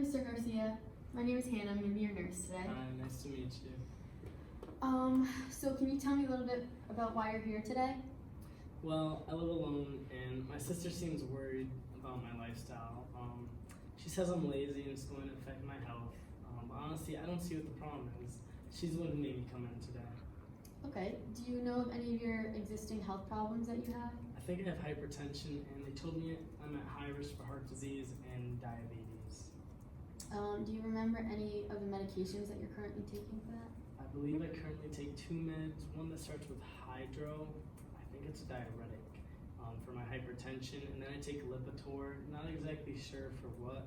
Mr. Garcia. My name is Hannah. I'm going to be your nurse today. Hi, nice to meet you. So can you tell me a little bit about why you're here today? Well, I live alone, and my sister seems worried about my lifestyle. She says I'm lazy and it's going to affect my health. But honestly, I don't see what the problem is. She's the one who made me come in today. Okay. Do you know of any of your existing health problems that you have? I think I have hypertension, and they told me I'm at high risk for heart disease and diabetes. Do you remember any of the medications that you're currently taking for that? I believe I currently take 2 meds, one that starts with Hydro. I think it's a diuretic for my hypertension, and then I take Lipitor. Not exactly sure for what.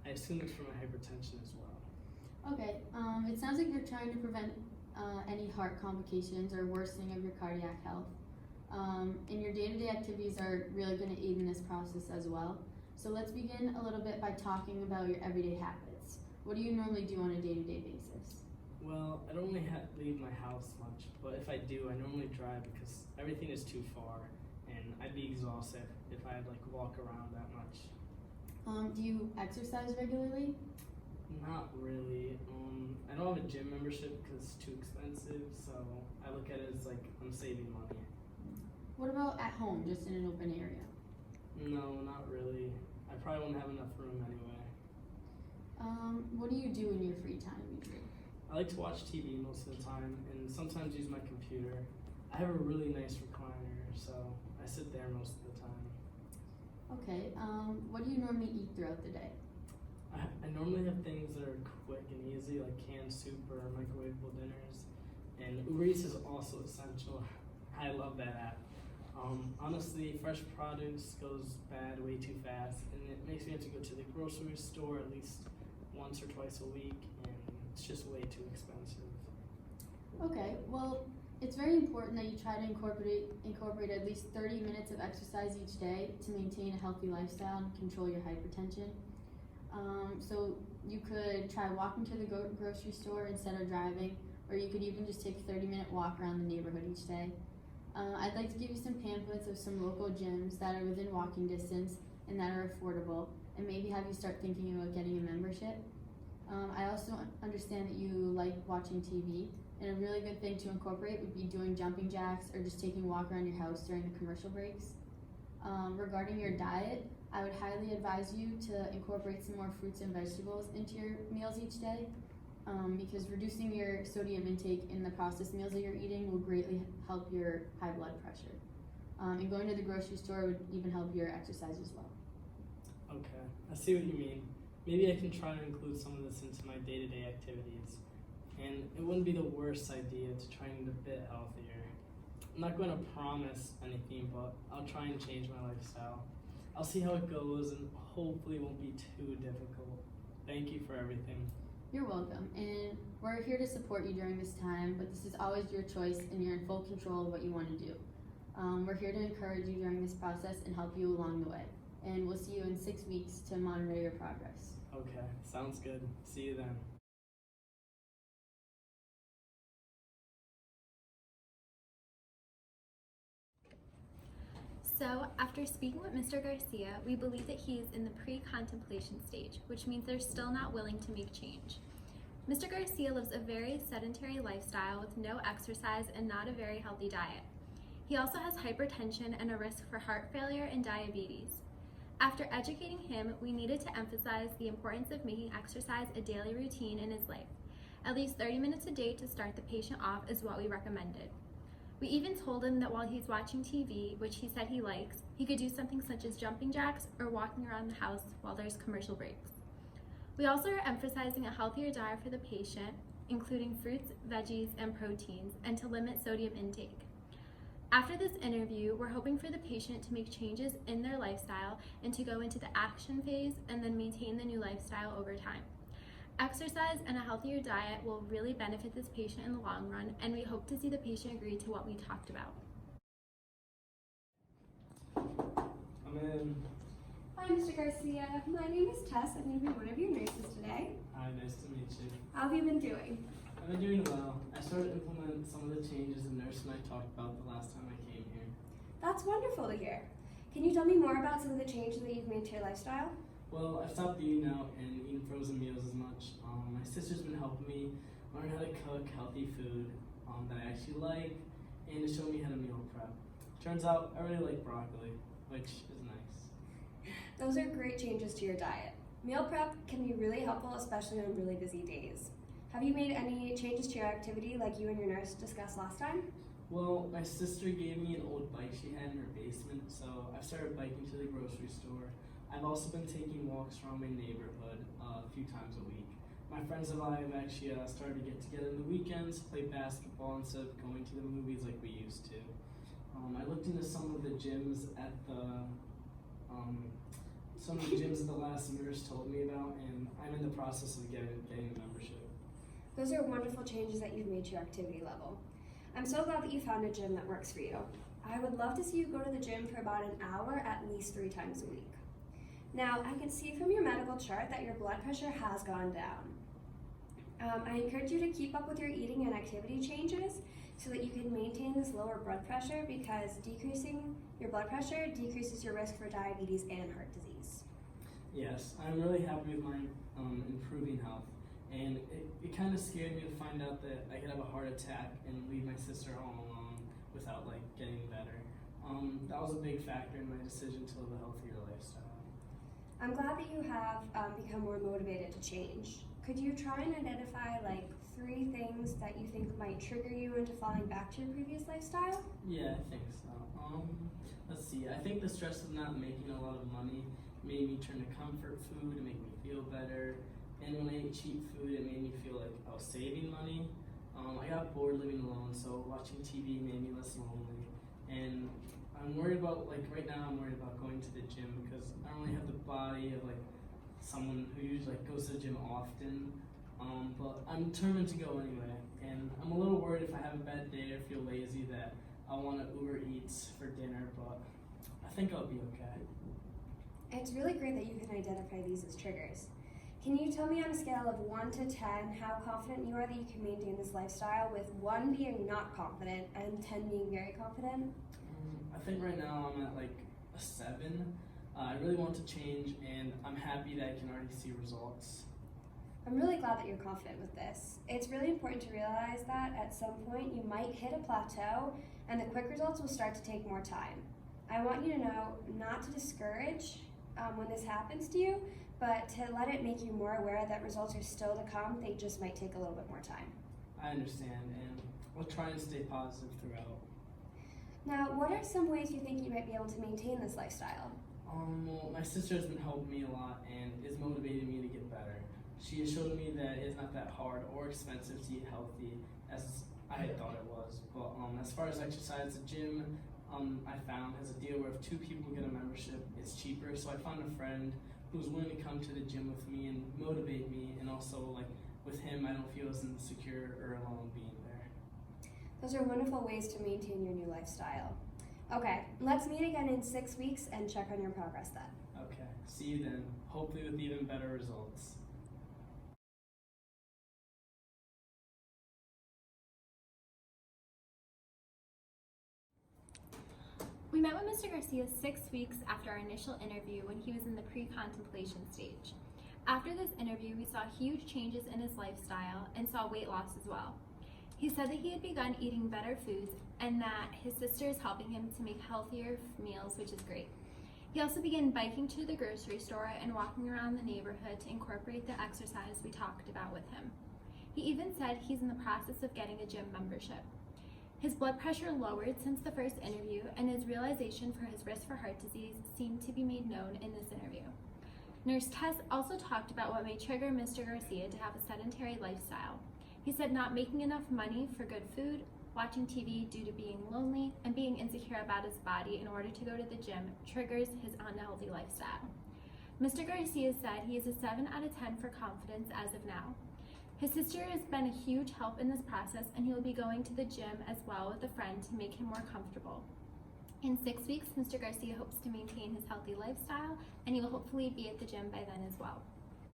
I assume it's for my hypertension as well. Okay. It sounds like you're trying to prevent any heart complications or worsening of your cardiac health. And your day-to-day activities are really going to aid in this process as well. So let's begin a little bit by talking about your everyday habits. What do you normally do on a day-to-day basis? Well, I don't really leave my house much, but if I do, I normally drive because everything is too far, and I'd be exhausted if I had walk around that much. Do you exercise regularly? Not really. I don't have a gym membership because it's too expensive, so I look at it as I'm saving money. What about at home, just in an open area? No, not really. I probably won't have enough room anyway. What do you do in your free time usually? I like to watch TV most of the time and sometimes use my computer. I have a really nice recliner, so I sit there most of the time. Okay, what do you normally eat throughout the day? I normally have things that are quick and easy, like canned soup or microwavable dinners. And Uber Eats is also essential. I love that app. Honestly, fresh produce goes bad way too fast, and it makes me have to go to the grocery store at least once or twice a week, and it's just way too expensive. Okay, well, it's very important that you try to incorporate at least 30 minutes of exercise each day to maintain a healthy lifestyle and control your hypertension. So you could try walking to the grocery store instead of driving, or you could even just take a 30-minute walk around the neighborhood each day. I'd like to give you some pamphlets of some local gyms that are within walking distance and that are affordable, and maybe have you start thinking about getting a membership. I also understand that you like watching TV, and a really good thing to incorporate would be doing jumping jacks or just taking a walk around your house during the commercial breaks. Regarding your diet, I would highly advise you to incorporate some more fruits and vegetables into your meals each day, because reducing your sodium intake in the processed meals that you're eating will greatly help your high blood pressure. And going to the grocery store would even help your exercise as well. Okay, I see what you mean. Maybe I can try to include some of this into my day-to-day activities. And it wouldn't be the worst idea to try and eat a bit healthier. I'm not going to promise anything, but I'll try and change my lifestyle. I'll see how it goes, and hopefully it won't be too difficult. Thank you for everything. You're welcome, and we're here to support you during this time, but this is always your choice and you're in full control of what you want to do. We're here to encourage you during this process and help you along the way. And we'll see you in 6 weeks to monitor your progress. Okay, sounds good. See you then. So, after speaking with Mr. Garcia, we believe that he is in the pre-contemplation stage, which means they're still not willing to make change. Mr. Garcia lives a very sedentary lifestyle with no exercise and not a very healthy diet. He also has hypertension and a risk for heart failure and diabetes. After educating him, we needed to emphasize the importance of making exercise a daily routine in his life. At least 30 minutes a day to start the patient off is what we recommended. We even told him that while he's watching TV, which he said he likes, he could do something such as jumping jacks or walking around the house while there's commercial breaks. We also are emphasizing a healthier diet for the patient, including fruits, veggies, and proteins, and to limit sodium intake. After this interview, we're hoping for the patient to make changes in their lifestyle and to go into the action phase and then maintain the new lifestyle over time. Exercise and a healthier diet will really benefit this patient in the long run, and we hope to see the patient agree to what we talked about. I'm in. Hi, Mr. Garcia. My name is Tess. I'm going to be one of your nurses today. Hi, nice to meet you. How have you been doing? I've been doing well. I started implementing some of the changes the nurse and I talked about the last time I came here. That's wonderful to hear. Can you tell me more about some of the changes that you've made to your lifestyle? Well, I've stopped eating out and eating frozen meals as much. My sister's been helping me learn how to cook healthy food that I actually like, and to show me how to meal prep. Turns out I really like broccoli, which is nice. Those are great changes to your diet. Meal prep can be really helpful, especially on really busy days. Have you made any changes to your activity like you and your nurse discussed last time? Well, my sister gave me an old bike she had in her basement, so I've started biking to the grocery store. I've also been taking walks around my neighborhood a few times a week. My friends and I have actually started to get together on the weekends, play basketball instead of going to the movies like we used to. I looked into some of the gyms at the last nurse told me about, and I'm in the process of getting a membership. Those are wonderful changes that you've made to your activity level. I'm so glad that you found a gym that works for you. I would love to see you go to the gym for about an hour at least 3 times a week. Now, I can see from your medical chart that your blood pressure has gone down. I encourage you to keep up with your eating and activity changes so that you can maintain this lower blood pressure, because decreasing your blood pressure decreases your risk for diabetes and heart disease. Yes, I'm really happy with my improving health, and it kind of scared me to find out that I could have a heart attack and leave my sister home alone without getting better. That was a big factor in my decision to live a healthier lifestyle. I'm glad that you have become more motivated to change. Could you try and identify 3 things that you think might trigger you into falling back to your previous lifestyle? Yeah, I think so. Let's see. I think the stress of not making a lot of money made me turn to comfort food to make me feel better. And when I ate cheap food, it made me feel like I was saving money. I got bored living alone, so watching TV made me less lonely. And I'm worried about, right now I'm worried about going to the gym because I don't really have the body of someone who usually goes to the gym often. But I'm determined to go anyway. And I'm a little worried if I have a bad day or feel lazy that I'll want to Uber Eats for dinner, but I think I'll be okay. It's really great that you can identify these as triggers. Can you tell me on a scale of 1 to 10 how confident you are that you can maintain this lifestyle, with 1 being not confident and 10 being very confident? I think right now I'm at a 7. I really want to change, and I'm happy that I can already see results. I'm really glad that you're confident with this. It's really important to realize that at some point you might hit a plateau and the quick results will start to take more time. I want you to know not to discourage when this happens to you, but to let it make you more aware that results are still to come. They just might take a little bit more time. I understand, and I'll try and stay positive throughout. Now, what are some ways you think you might be able to maintain this lifestyle? Well, my sister has been helping me a lot and is motivating me to get better. She has shown me that it's not that hard or expensive to eat healthy as I had thought it was. But as far as exercise, the gym I found has a deal where if 2 people get a membership, it's cheaper. So I found a friend who's willing to come to the gym with me and motivate me, and also with him I don't feel as insecure or alone being there. Those are wonderful ways to maintain your new lifestyle. Okay, let's meet again in 6 weeks and check on your progress then. Okay, see you then, hopefully with even better results. We met with Mr. Garcia 6 weeks after our initial interview when he was in the pre-contemplation stage. After this interview, we saw huge changes in his lifestyle and saw weight loss as well. He said that he had begun eating better foods and that his sister is helping him to make healthier meals, which is great. He also began biking to the grocery store and walking around the neighborhood to incorporate the exercise we talked about with him. He even said he's in the process of getting a gym membership. His blood pressure lowered since the first interview, and his realization for his risk for heart disease seemed to be made known in this interview. Nurse Tess also talked about what may trigger Mr. Garcia to have a sedentary lifestyle. He said not making enough money for good food, watching TV due to being lonely, and being insecure about his body in order to go to the gym triggers his unhealthy lifestyle. Mr. Garcia said he is a 7 out of 10 for confidence as of now. His sister has been a huge help in this process, and he will be going to the gym as well with a friend to make him more comfortable. In 6 weeks, Mr. Garcia hopes to maintain his healthy lifestyle, and he will hopefully be at the gym by then as well.